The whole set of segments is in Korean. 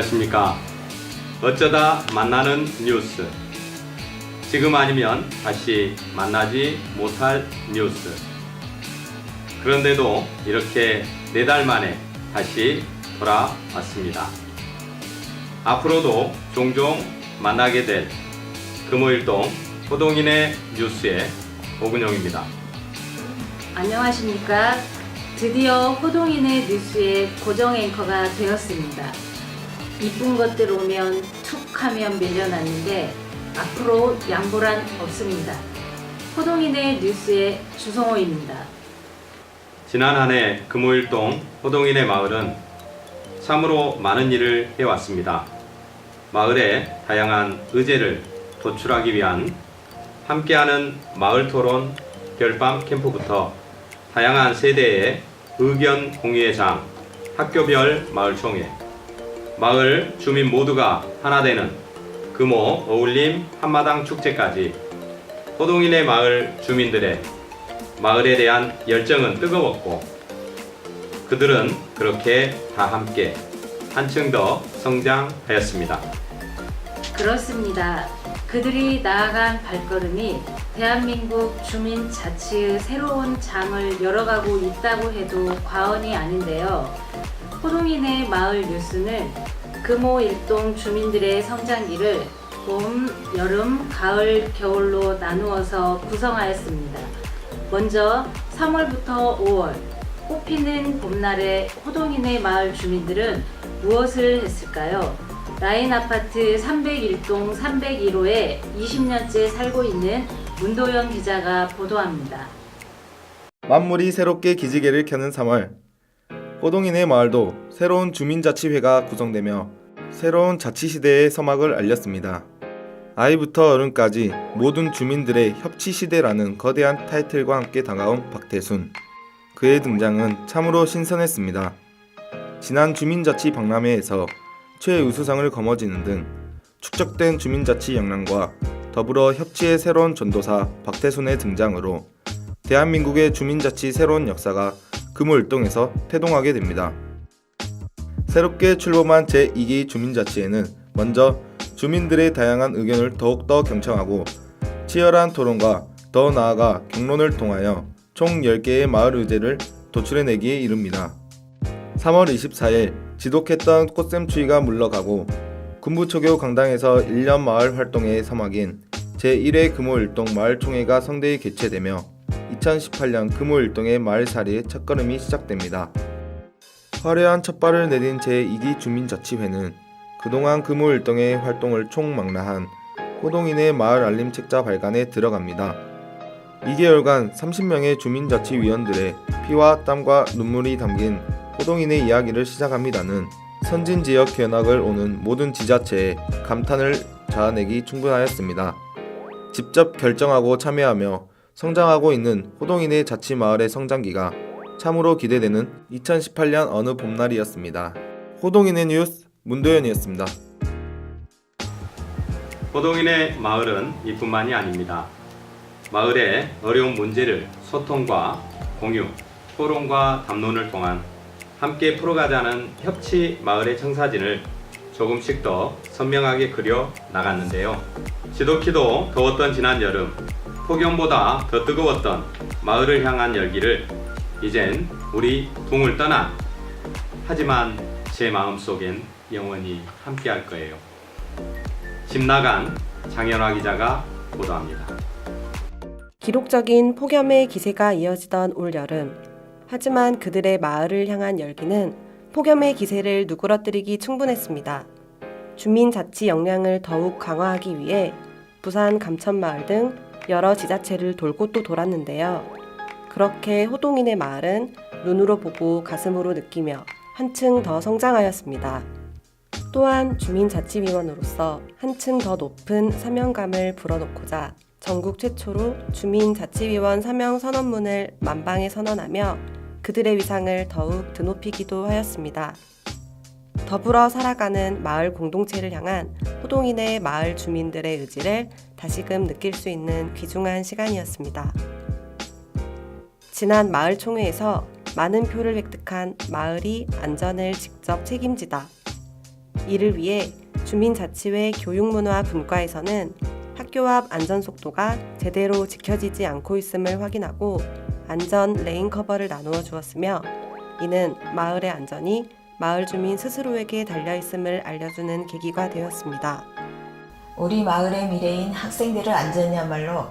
안녕하십니까. 어쩌다 만나는 뉴스. 지금 아니면 다시 만나지 못할 뉴스. 그런데도 이렇게 4달 만에 다시 돌아왔습니다. 앞으로도 종종 만나게 될 금호일동 호동인의 뉴스의 오근용입니다. 안녕하십니까. 드디어 호동인의 뉴스의 고정 앵커가 되었습니다. 이쁜 것들 오면 툭 하면 밀려났는데 앞으로 양보란 없습니다. 호동인의 뉴스의 주성호입니다. 지난 한 해 금호일동 호동인의 마을은 참으로 많은 일을 해왔습니다. 마을의 다양한 의제를 도출하기 위한 함께하는 마을토론 별밤 캠프부터 다양한 세대의 의견 공유의 장, 학교별 마을총회, 마을 주민 모두가 하나 되는 금호 어울림 한마당 축제까지 호동인의 마을 주민들의 마을에 대한 열정은 뜨거웠고 그들은 그렇게 다 함께 한층 더 성장하였습니다. 그렇습니다. 그들이 나아간 발걸음이 대한민국 주민자치의 새로운 장을 열어가고 있다고 해도 과언이 아닌데요. 호동인의 마을 뉴스는 금호 일동 주민들의 성장기를 봄, 여름, 가을, 겨울로 나누어서 구성하였습니다. 먼저 3월부터 5월 꽃피는 봄날에 호동인의 마을 주민들은 무엇을 했을까요? 라인 아파트 301동 301호에 20년째 살고 있는 문도영 기자가 보도합니다. 만물이 새롭게 기지개를 켜는 3월, 호동인의 마을도 새로운 주민자치회가 구성되며 새로운 자치시대의 서막을 알렸습니다. 아이부터 어른까지 모든 주민들의 협치시대라는 거대한 타이틀과 함께 다가온 박태순. 그의 등장은 참으로 신선했습니다. 지난 주민자치 박람회에서 최우수상을 거머쥐는 등 축적된 주민자치 역량과 더불어 협치의 새로운 전도사 박태순의 등장으로 대한민국의 주민자치 새로운 역사가 금호일동에서 태동하게 됩니다. 새롭게 출범한 제2기 주민자치회는 먼저 주민들의 다양한 의견을 더욱더 경청하고 치열한 토론과 더 나아가 경론을 통하여 총 10개의 마을 의제를 도출해내기에 이릅니다. 3월 24일 지독했던 꽃샘추위가 물러가고 군부초교 강당에서 1년 마을 활동의 서막인 제1회 금호일동 마을총회가 성대히 개최되며 2018년 금호일동의 마을살이의 첫걸음이 시작됩니다. 화려한 첫발을 내딘 제2기 주민자치회는 그동안 금호일동의 활동을 총망라한 호동인의 마을 알림 책자 발간에 들어갑니다. 2개월간 30명의 주민자치위원들의 피와 땀과 눈물이 담긴 호동인의 이야기를 시작합니다는 선진지역 견학을 오는 모든 지자체에 감탄을 자아내기 충분하였습니다. 직접 결정하고 참여하며 성장하고 있는 호동인의 자치마을의 성장기가 참으로 기대되는 2018년 어느 봄날이었습니다. 호동인의 뉴스 문도현이었습니다. 호동인의 마을은 이뿐만이 아닙니다. 마을의 어려운 문제를 소통과 공유, 토론과 담론을 통한 함께 풀어가자는 협치 마을의 청사진을 조금씩 더 선명하게 그려 나갔는데요. 지독히도 더웠던 지난 여름, 폭염보다 더 뜨거웠던 마을을 향한 열기를 이젠 우리 동을 떠나 하지만 제 마음속엔 영원히 함께할 거예요. 집 나간 장현화 기자가 보도합니다. 기록적인 폭염의 기세가 이어지던 올여름. 하지만 그들의 마을을 향한 열기는 폭염의 기세를 누그러뜨리기 충분했습니다. 주민자치 역량을 더욱 강화하기 위해 부산 감천마을 등 여러 지자체를 돌고 또 돌았는데요. 그렇게 호동인의 마을은 눈으로 보고 가슴으로 느끼며 한층 더 성장하였습니다. 또한 주민자치위원으로서 한층 더 높은 사명감을 불어넣고자 전국 최초로 주민자치위원 사명 선언문을 만방에 선언하며 그들의 위상을 더욱 드높이기도 하였습니다. 더불어 살아가는 마을 공동체를 향한 호동인의 마을 주민들의 의지를 다시금 느낄 수 있는 귀중한 시간이었습니다. 지난 마을 총회에서 많은 표를 획득한 마을이 안전을 직접 책임지다. 이를 위해 주민자치회 교육문화 분과에서는 학교 앞 안전속도가 제대로 지켜지지 않고 있음을 확인하고 안전 레인커버를 나누어 주었으며, 이는 마을의 안전이 마을 주민 스스로에게 달려있음을 알려주는 계기가 되었습니다. 우리 마을의 미래인 학생들의 안전이야말로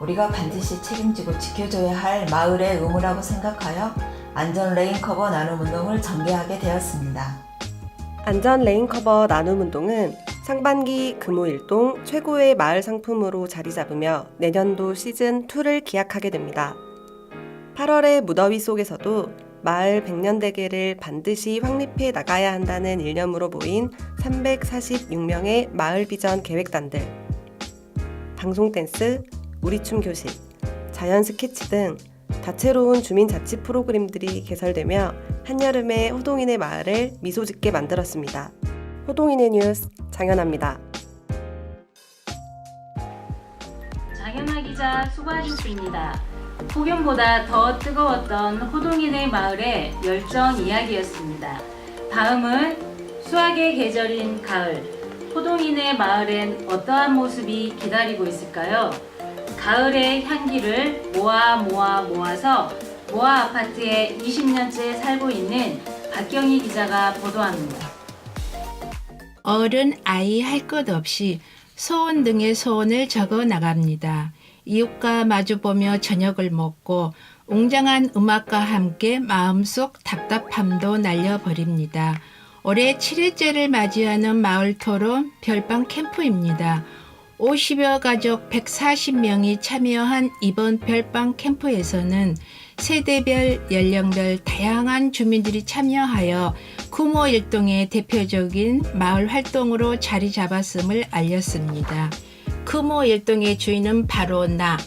우리가 반드시 책임지고 지켜줘야 할 마을의 의무라고 생각하여 안전 레인커버 나눔 운동을 전개하게 되었습니다. 안전 레인커버 나눔 운동은 상반기 금호일동 최고의 마을 상품으로 자리 잡으며 내년도 시즌2를 기약하게 됩니다. 8월의 무더위 속에서도 마을 100년대계를 반드시 확립해 나가야 한다는 일념으로 모인 346명의 마을 비전 계획단들, 방송 댄스, 우리춤 교실, 자연 스케치 등 다채로운 주민자치 프로그램들이 개설되며 한여름에 호동인의 마을을 미소 짓게 만들었습니다. 호동인의 뉴스 장현아입니다. 장현아 기자 수고하셨습니다. 폭염보다 더 뜨거웠던 호동인의 마을의 열정 이야기였습니다. 다음은 수확의 계절인 가을, 호동인의 마을엔 어떠한 모습이 기다리고 있을까요? 가을의 향기를 모아서 모아 아파트에 20년째 살고 있는 박경희 기자가 보도합니다. 어른, 아이 할 것 없이 소원 등의 소원을 적어 나갑니다. 이웃과 마주보며 저녁을 먹고 웅장한 음악과 함께 마음속 답답함도 날려버립니다. 올해 7회째를 맞이하는 마을 토론 별밤 캠프입니다. 50여 가족 140명이 참여한 이번 별밤 캠프에서는 세대별, 연령별 다양한 주민들이 참여하여 금호 일동의 대표적인 마을 활동으로 자리 잡았음을 알렸습니다. 금호 일동의 주인은 바로 나.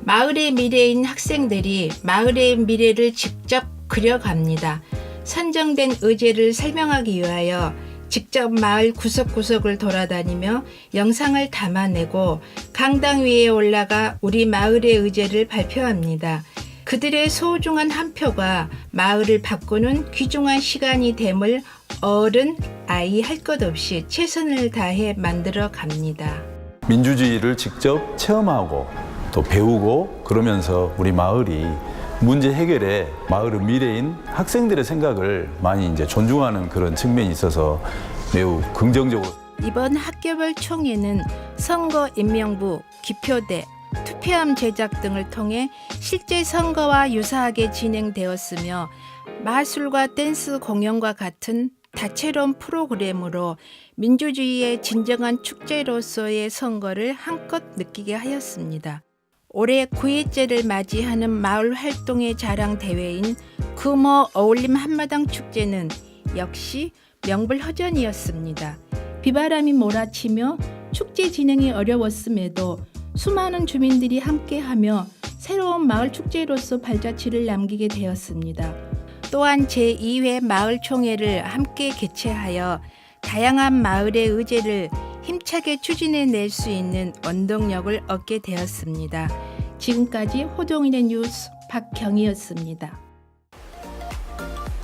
마을의 미래인 학생들이 마을의 미래를 직접 그려갑니다. 선정된 의제를 설명하기 위하여 직접 마을 구석구석을 돌아다니며 영상을 담아내고 강당 위에 올라가 우리 마을의 의제를 발표합니다. 그들의 소중한 한 표가 마을을 바꾸는 귀중한 시간이 됨을 어른, 아이 할 것 없이 최선을 다해 만들어 갑니다. 민주주의를 직접 체험하고 또 배우고 그러면서 우리 마을이 문제 해결에 마을의 미래인 학생들의 생각을 많이 이제 존중하는 그런 측면이 있어서 매우 긍정적으로. 이번 학교별 총회는 선거 임명부, 기표대, 투표함 제작 등을 통해 실제 선거와 유사하게 진행되었으며 마술과 댄스 공연과 같은 다채로운 프로그램으로 민주주의의 진정한 축제로서의 선거를 한껏 느끼게 하였습니다. 올해 9회째를 맞이하는 마을 활동의 자랑 대회인 금호 어울림 한마당 축제는 역시 명불허전이었습니다. 비바람이 몰아치며 축제 진행이 어려웠음에도 수많은 주민들이 함께하며 새로운 마을 축제로서 발자취를 남기게 되었습니다. 또한 제2회 마을총회를 함께 개최하여 다양한 마을의 의제를 힘차게 추진해낼 수 있는 원동력을 얻게 되었습니다. 지금까지 호동인의 뉴스 박경희였습니다.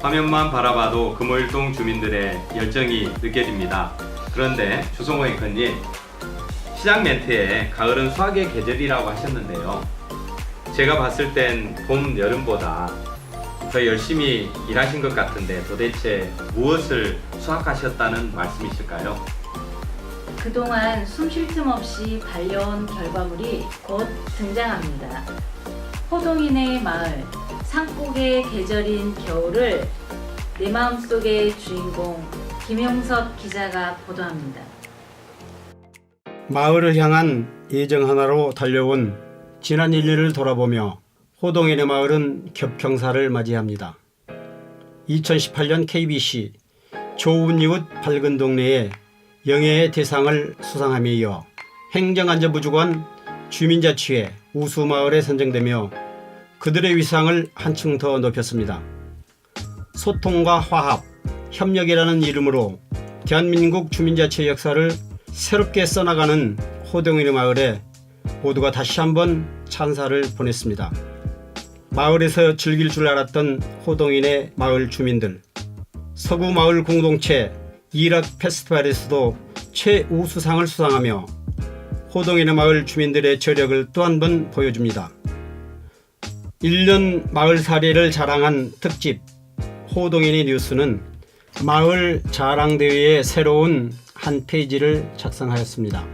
화면만 바라봐도 금호일동 주민들의 열정이 느껴집니다. 그런데 주성호 앵커님, 시작 멘트에 가을은 수확의 계절이라고 하셨는데요. 제가 봤을 땐 봄, 여름보다 더 열심히 일하신 것 같은데 도대체 무엇을 수확하셨다는 말씀이실까요? 그동안 숨 쉴 틈 없이 달려온 결과물이 곧 등장합니다. 호동인의 마을, 산꼭의 계절인 겨울을 내 마음속의 주인공 김용섭 기자가 보도합니다. 마을을 향한 예정 하나로 달려온 지난 1년을 돌아보며 호동인의 마을은 겹경사를 맞이합니다. 2018년 KBC 좋은 이웃 밝은 동네에 영예의 대상을 수상함에 이어 행정안전부주관 주민자치회 우수마을에 선정되며 그들의 위상을 한층 더 높였습니다. 소통과 화합, 협력이라는 이름으로 대한민국 주민자치의 역사를 새롭게 써나가는 호동인의 마을에 모두가 다시 한번 찬사를 보냈습니다. 마을에서 즐길 줄 알았던 호동인의 마을 주민들, 서구 마을 공동체 이락 페스티벌에서도 최우수상을 수상하며 호동이네 마을 주민들의 저력을 또 한 번 보여줍니다. 1년 마을살이를 자랑한 특집 호동이네 뉴스는 마을 자랑대회의 새로운 한 페이지를 작성하였습니다.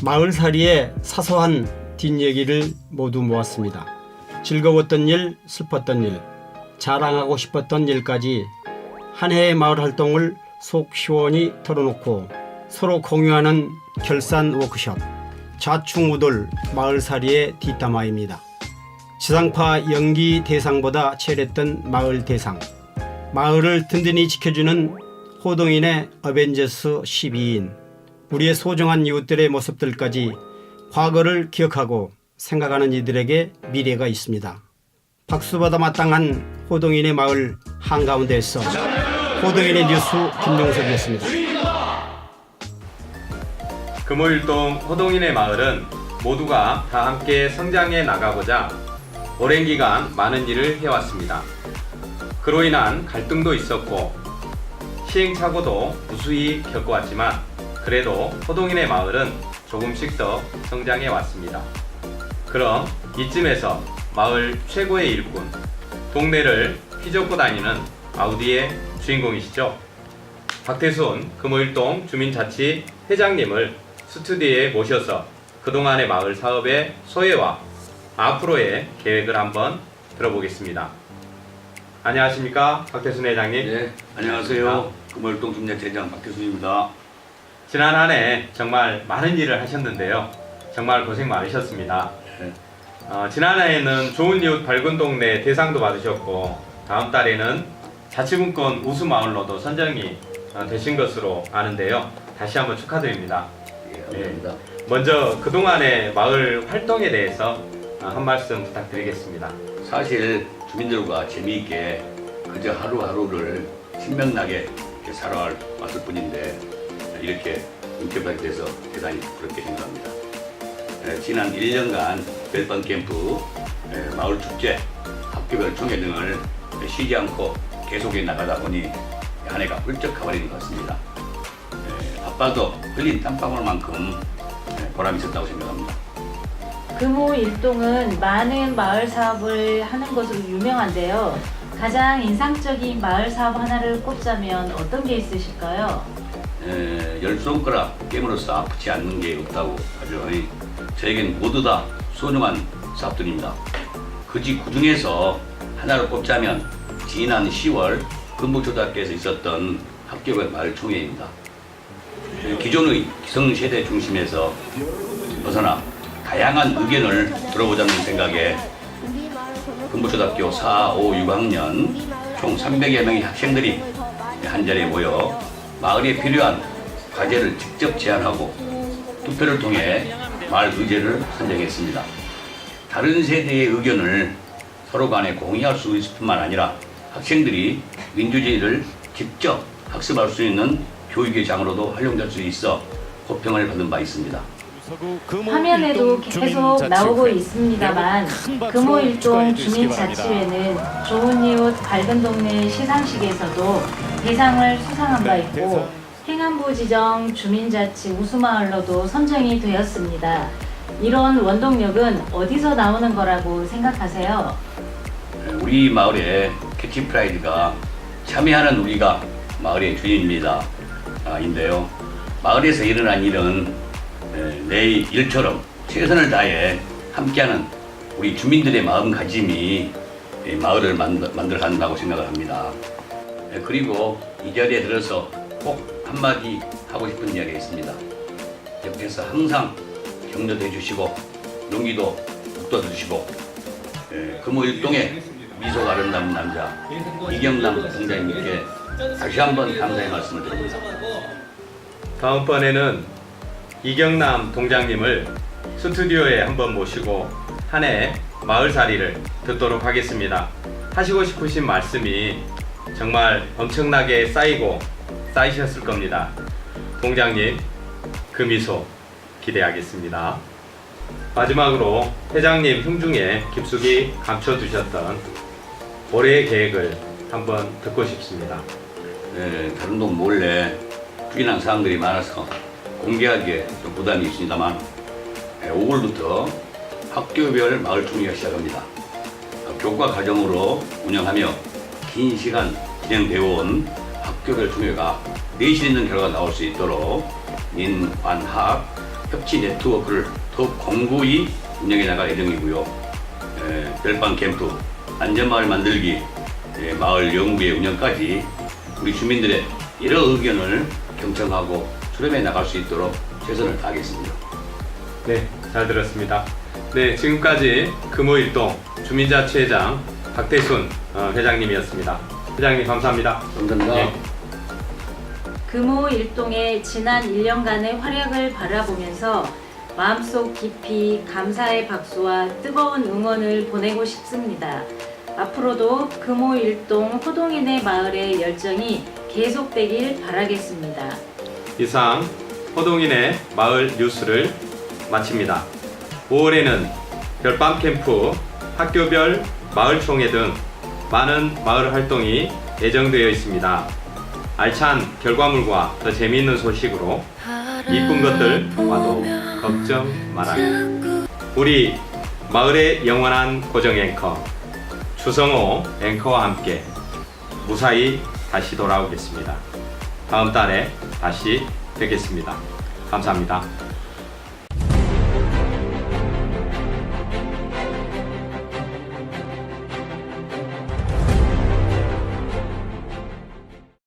마을살이의 사소한 뒷얘기를 모두 모았습니다. 즐거웠던 일, 슬펐던 일, 자랑하고 싶었던 일까지 한 해의 마을 활동을 속 시원히 털어놓고 서로 공유하는 결산 워크숍 좌충우돌 마을살이의 뒷담화입니다. 지상파 연기 대상보다 치열했던 마을 대상, 마을을 든든히 지켜주는 호동이네 어벤져스 12인, 우리의 소중한 이웃들의 모습들까지 과거를 기억하고 생각하는 이들에게 미래가 있습니다. 박수받아 마땅한 호동이네 마을 한가운데에서 호동이네 뉴스 김용석이었습니다. 금호일동 호동이네 마을은 모두가 다 함께 성장해 나가고자 오랜 기간 많은 일을 해왔습니다. 그로 인한 갈등도 있었고 시행착오도 무수히 겪어왔지만 그래도 호동이네 마을은 조금씩 더 성장해 왔습니다. 그럼 이쯤에서 마을 최고의 일꾼, 동네를 휘젓고 다니는 아우디의 주인공이시죠. 박태순 금호일동 주민자치 회장님을 스튜디오에 모셔서 그동안의 마을 사업의 소회와 앞으로의 계획을 한번 들어보겠습니다. 안녕하십니까, 박태순 회장님. 네, 안녕하세요. 금호일동 주민자치회장 박태순입니다. 지난 한 해 정말 많은 일을 하셨는데요. 정말 고생 많으셨습니다. 네. 지난해에는 좋은 이웃 밝은 동네 대상도 받으셨고 다음 달에는 자치분권 우수마을로도 선정이 되신 것으로 아는데요. 다시 한번 축하드립니다. 예, 감사합니다. 먼저 그동안의 마을 활동에 대해서 한 말씀 부탁드리겠습니다. 사실 주민들과 재미있게 그저 하루하루를 신명나게 이렇게 살아왔을 뿐인데 이렇게 인터뷰하게 돼서 대단히 부럽게 생각합니다. 지난 1년간 별반 캠프, 마을 축제, 학교별 총회 등을 쉬지 않고 계속해 나가다 보니 한 해가 훌쩍 가버린 것 같습니다. 바빠도 흘린 땀방울만큼 보람이 있었다고 생각합니다. 금호일동은 많은 마을 사업을 하는 것으로 유명한데요. 가장 인상적인 마을 사업 하나를 꼽자면 어떤 게 있으실까요? 열 손가락 깨물어서 아프지 않는 게 없다고 하죠. 저에겐 모두 다 소중한 사업들입니다. 그 중에서 하나를 꼽자면 지난 10월 금북초등학교에서 있었던 학교별 마을 총회입니다. 기존의 기성세대 중심에서 벗어나 다양한 의견을 들어보자는 생각에 금북초등학교 4, 5, 6학년 총 300여 명의 학생들이 한자리에 모여 마을에 필요한 과제를 직접 제안하고 투표를 통해 마을 의제를 선정했습니다. 다른 세대의 의견을 서로 간에 공유할 수 있을 뿐만 아니라 학생들이 민주주의를 직접 학습할 수 있는 교육의 장으로도 활용될 수 있어 호평을 받은 바 있습니다. 화면에도 계속 나오고 있습니다만 금호일동 주민자치회는 좋은 이웃 밝은 동네 시상식에서도 대상을 수상한 바 있고 행안부 지정 주민자치 우수마을로도 선정이 되었습니다. 이런 원동력은 어디서 나오는 거라고 생각하세요? 우리 마을의 캐치프라이즈가 참여하는 우리가 마을의 주인입니다. 인데요. 마을에서 일어난 일은 내 일처럼 최선을 다해 함께하는 우리 주민들의 마음가짐이 마을을 만들어간다고 생각을 합니다. 그리고 이 자리에 들어서 꼭 한마디 하고 싶은 이야기가 있습니다. 옆에서 항상 격려도 해주시고 용기도 북돋아주시고 금호일동의 미소가 아름다운 남자 이경남 동장님께 다시 한번 감사의 말씀을 드립니다. 다음번에는 이경남 동장님을 스튜디오에 한번 모시고 한 해 마을살이를 듣도록 하겠습니다. 하시고 싶으신 말씀이 정말 엄청나게 쌓이셨을 겁니다. 동장님, 그 미소 기대하겠습니다. 마지막으로 회장님 흉중에 깊숙이 감춰두셨던 올해의 계획을 한번 듣고 싶습니다. 다른 동 몰래 불인한 사항들이 많아서 공개하기에 좀 부담이 있습니다만 5월부터 학교별 마을 총회가 시작합니다. 교과 과정으로 운영하며 긴 시간 진행되어 온 학교별 총회가 내실 있는 결과가 나올 수 있도록 민, 관, 학 협치 네트워크를 더욱 공고히 운영해 나갈 예정이고요. 별밤 캠프, 안전마을 만들기, 마을 연구의 운영까지 우리 주민들의 여러 의견을 경청하고 수렴해 나갈 수 있도록 최선을 다하겠습니다. 네, 잘 들었습니다. 네, 지금까지 금호일동 주민자치회장 박대순 회장님이었습니다. 회장님 감사합니다. 감사합니다. 예. 금호 일동의 지난 1년간의 활약을 바라보면서 마음속 깊이 감사의 박수와 뜨거운 응원을 보내고 싶습니다. 앞으로도 금호 일동 호동인의 마을의 열정이 계속되길 바라겠습니다. 이상 호동인의 마을 뉴스를 마칩니다. 5월에는 별밤 캠프, 학교별 마을 총회 등 많은 마을 활동이 예정되어 있습니다. 알찬 결과물과 더 재미있는 소식으로 이쁜 것들 와도 걱정 말아요. 우리 마을의 영원한 고정 앵커 주성호 앵커와 함께 무사히 다시 돌아오겠습니다. 다음 달에 다시 뵙겠습니다. 감사합니다.